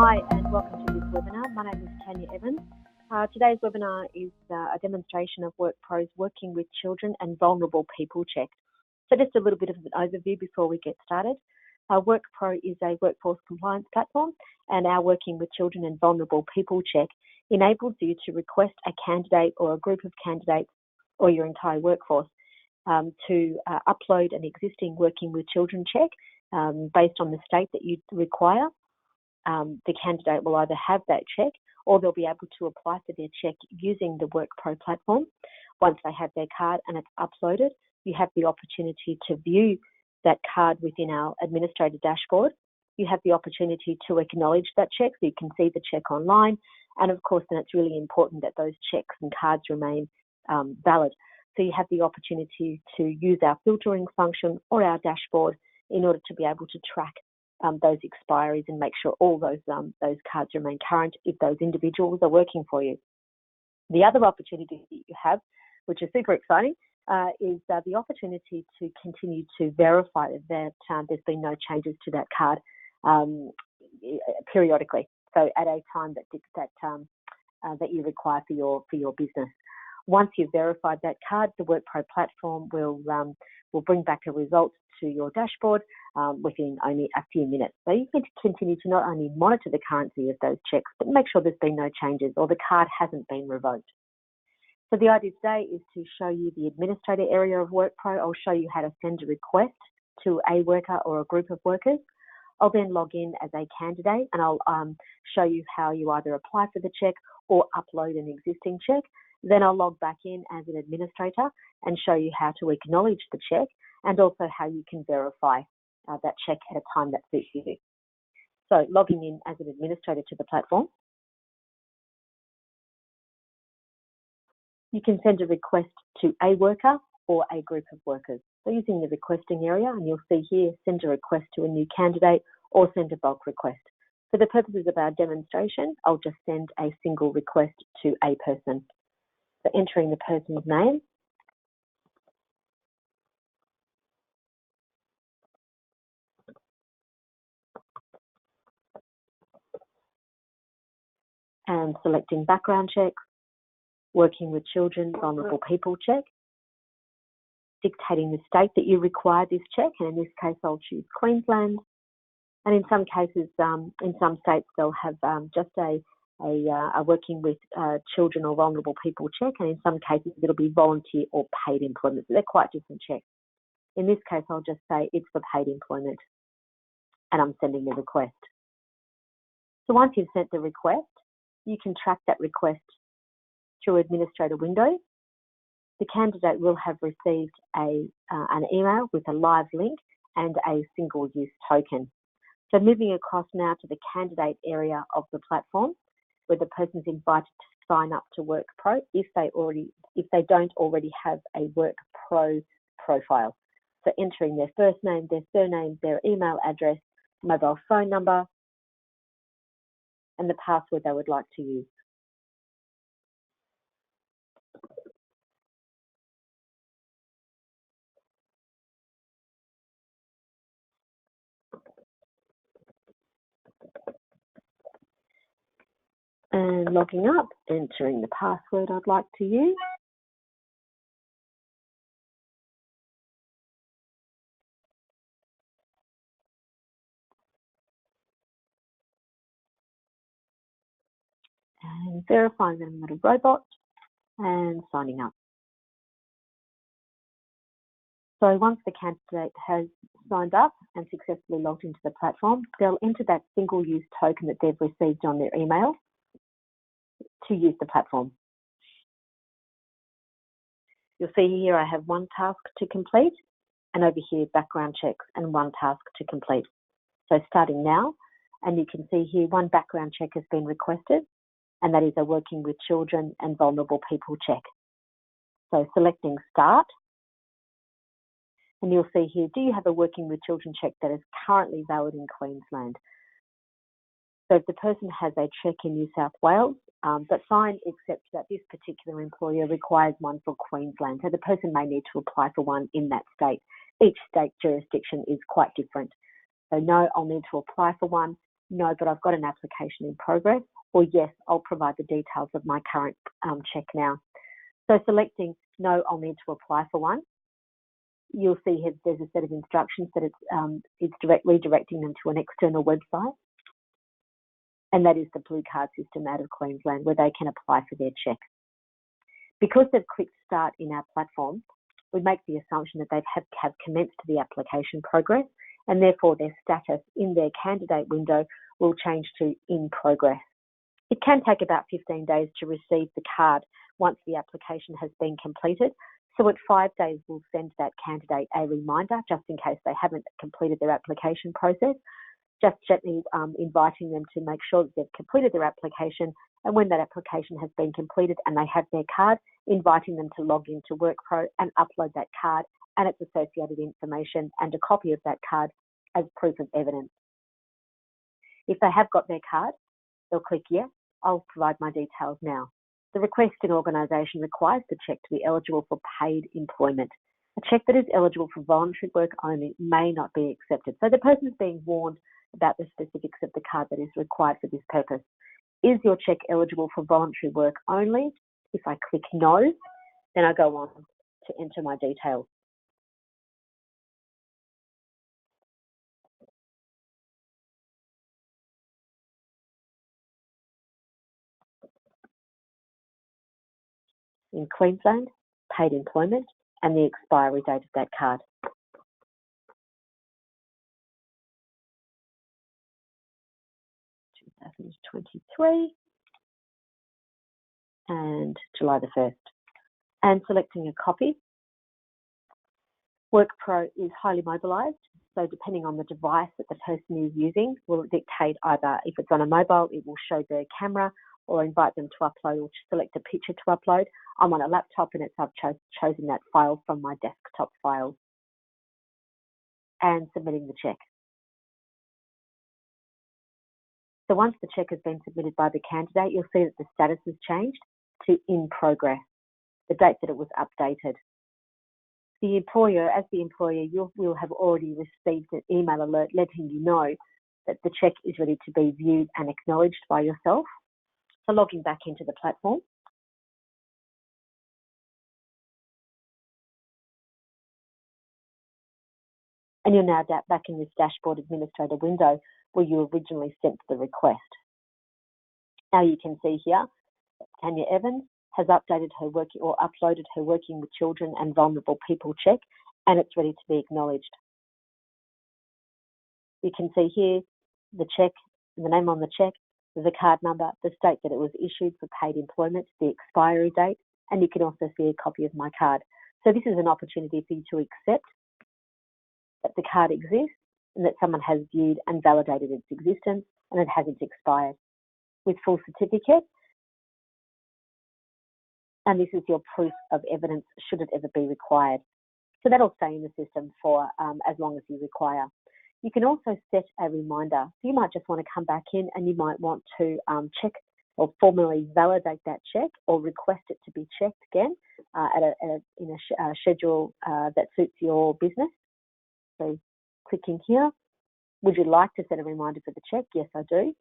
Hi and welcome to this webinar. My name is Tania Evans. Today's webinar is a demonstration of WorkPro's Working with Children and Vulnerable People check. So just a little bit of an overview before we get started. WorkPro is a workforce compliance platform, and our Working with Children and Vulnerable People check enables you to request a candidate or a group of candidates or your entire workforce to upload an existing Working with Children check based on the state that you require. The candidate will either have that check or they'll be able to apply for their check using the WorkPro platform. Once they have their card and it's uploaded, you have the opportunity to view that card within our administrator dashboard. You have the opportunity to acknowledge that check so you can see the check online. And of course, then it's really important that those checks and cards remain valid. So you have the opportunity to use our filtering function or our dashboard in order to be able to track those expiries and make sure all those cards remain current if those individuals are working for you. The other opportunity that you have, which is super exciting, is the opportunity to continue to verify that there's been no changes to that card periodically. So at a time that you require for your business. Once you've verified that card, the WorkPro platform will bring back a result to your dashboard within only a few minutes. So you can continue to not only monitor the currency of those checks, but make sure there's been no changes or the card hasn't been revoked. So the idea today is to show you the administrator area of WorkPro. I'll show you how to send a request to a worker or a group of workers. I'll then log in as a candidate and I'll show you how you either apply for the check or upload an existing check. Then I'll log back in as an administrator and show you how to acknowledge the check and also how you can verify that check at a time that suits you. So logging in as an administrator to the platform, you can send a request to a worker or a group of workers. So using the requesting area, and you'll see here, send a request to a new candidate or send a bulk request. For the purposes of our demonstration, I'll just send a single request to a person. So entering the person's name, and selecting background check, working with children, vulnerable people check, dictating the state that you require this check, and in this case I'll choose Queensland. And in some cases, in some states they'll have just a working with children or vulnerable people check, and in some cases it'll be volunteer or paid employment. So they're quite different checks. In this case, I'll just say it's for paid employment, and I'm sending the request. So once you've sent the request, you can track that request through administrator window. The candidate will have received an email with a live link and a single-use token. So moving across now to the candidate area of the platform, where the person's invited to sign up to WorkPro if they don't already have a WorkPro profile. So entering their first name, their surname, their email address, mobile phone number, and the password they would like to use. And logging up, entering the password I'd like to use. And verifying that I'm not a robot and signing up. So once the candidate has signed up and successfully logged into the platform, they'll enter that single-use token that they've received on their email to use the platform. You'll see here I have one task to complete, and over here background checks and one task to complete. So starting now, and you can see here one background check has been requested, and that is a Working with Children and Vulnerable People check. So selecting Start, and you'll see here, do you have a Working with Children check that is currently valid in Queensland? So if the person has a check in New South Wales, but fine, except that this particular employer requires one for Queensland. So the person may need to apply for one in that state. Each state jurisdiction is quite different. So no, I'll need to apply for one no, but I've got an application in progress, or yes, I'll provide the details of my current check now. So selecting no, I'll need to apply for one. You'll see here there's a set of instructions that it's redirecting them to an external website, and that is the Blue Card system out of Queensland, where they can apply for their check. Because they've clicked start in our platform, we make the assumption that they have commenced the application progress, and therefore their status in their candidate window will change to in progress. It can take about 15 days to receive the card once the application has been completed. So at 5 days, we'll send that candidate a reminder just in case they haven't completed their application process, just gently inviting them to make sure that they've completed their application, and when that application has been completed and they have their card, inviting them to log into WorkPro and upload that card and its associated information and a copy of that card as proof of evidence. If they have got their card, they'll click yes, I'll provide my details now. The requesting organisation requires the check to be eligible for paid employment. A check that is eligible for voluntary work only may not be accepted. So the person is being warned about the specifics of the card that is required for this purpose. Is your check eligible for voluntary work only? If I click no, then I go on to enter my details. In Queensland, paid employment and the expiry date of that card. (2023) and July the 1st. And selecting a copy. WorkPro is highly mobilised, so depending on the device that the person is using will dictate either if it's on a mobile, it will show the camera or invite them to upload or select a picture to upload. I'm on a laptop and I've chosen that file from my desktop files, and submitting the check. So once the check has been submitted by the candidate, you'll see that the status has changed to in progress, the date that it was updated. The employer, as the employer, you will have already received an email alert letting you know that the check is ready to be viewed and acknowledged by yourself. So logging back into the platform. And you're now back in this dashboard administrator window where you originally sent the request. Now you can see here that Tania Evans has updated her working or uploaded her working with children and vulnerable people check, and it's ready to be acknowledged. You can see here the check, the name on the check, the card number, the state that it was issued for paid employment, the expiry date, and you can also see a copy of my card. So this is an opportunity for you to accept that the card exists and that someone has viewed and validated its existence and it hasn't expired. With full certificate, and this is your proof of evidence should it ever be required. So that'll stay in the system for as long as you require. You can also set a reminder. So you might just want to come back in and you might want to check or formally validate that check or request it to be checked again in a schedule that suits your business. So clicking here, would you like to set a reminder for the check? Yes, I do.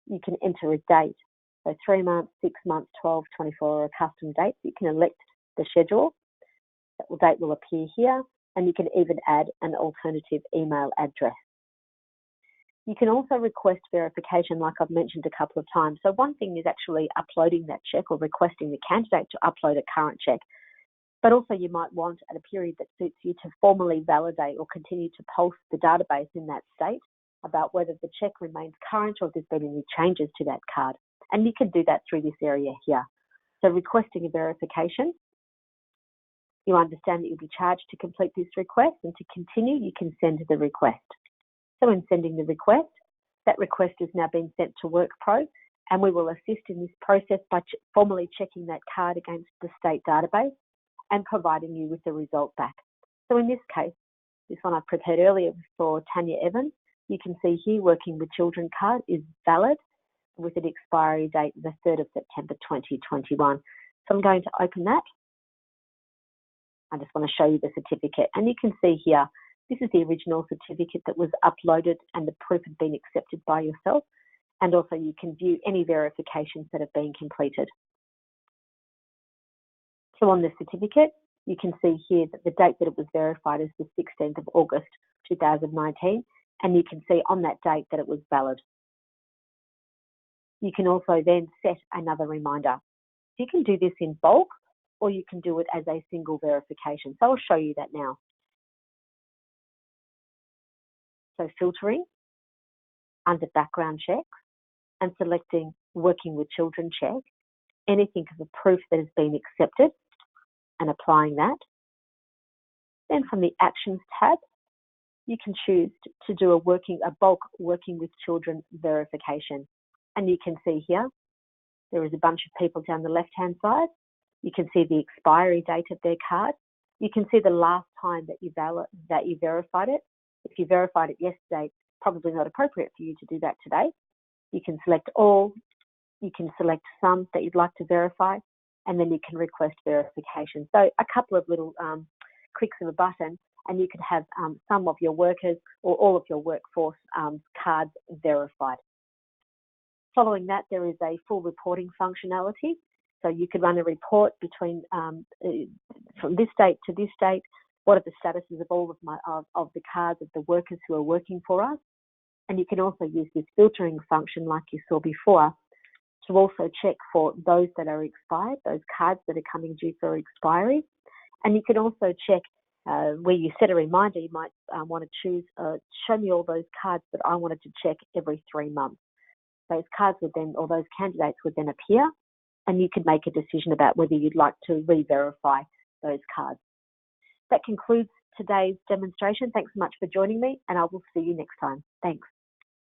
You can enter a date. So 3 months, 6 months, 12, 24, or a custom date. You can elect the schedule. That date will appear here, and you can even add an alternative email address. You can also request verification, like I've mentioned a couple of times. So one thing is actually uploading that check or requesting the candidate to upload a current check. But also you might want, at a period that suits you, to formally validate or continue to pulse the database in that state about whether the check remains current or if there's been any changes to that card. And you can do that through this area here. So requesting a verification, you understand that you'll be charged to complete this request, and to continue, you can send the request. So in sending the request, that request has now been sent to WorkPro, and we will assist in this process by formally checking that card against the state database and providing you with the result back. So in this case, this one I prepared earlier for Tania Evans, you can see here working with children card is valid with an expiry date the 3rd of September 2021. So I'm going to open that. I just want to show you the certificate, and you can see here This is the original certificate that was uploaded and the proof had been accepted by yourself. And also you can view any verifications that have been completed. So on the certificate, you can see here that the date that it was verified is the 16th of August 2019, and you can see on that date that it was valid. You can also then set another reminder. You can do this in bulk, or you can do it as a single verification. So I'll show you that now. So filtering under background checks and selecting working with children check, anything of a proof that has been accepted and applying that. Then from the actions tab, you can choose to do a bulk working with children verification. And you can see here, there is a bunch of people down the left-hand side. You can see the expiry date of their card. You can see the last time that you verified it. If you verified it yesterday, it's probably not appropriate for you to do that today. You can select all, you can select some that you'd like to verify, and then you can request verification. So a couple of little clicks of a button, and you could have some of your workers or all of your workforce cards verified. Following that, there is a full reporting functionality. So you could run a report between from this date to this date. What are the statuses of all of the cards of the workers who are working for us? And you can also use this filtering function like you saw before to also check for those that are expired, those cards that are coming due for expiry. And you can also check where you set a reminder. You might want to choose, show me all those cards that I wanted to check every 3 months. Those cards would then, or those candidates would then appear, and you could make a decision about whether you'd like to re-verify those cards. That concludes today's demonstration. Thanks so much for joining me, and I will see you next time. Thanks.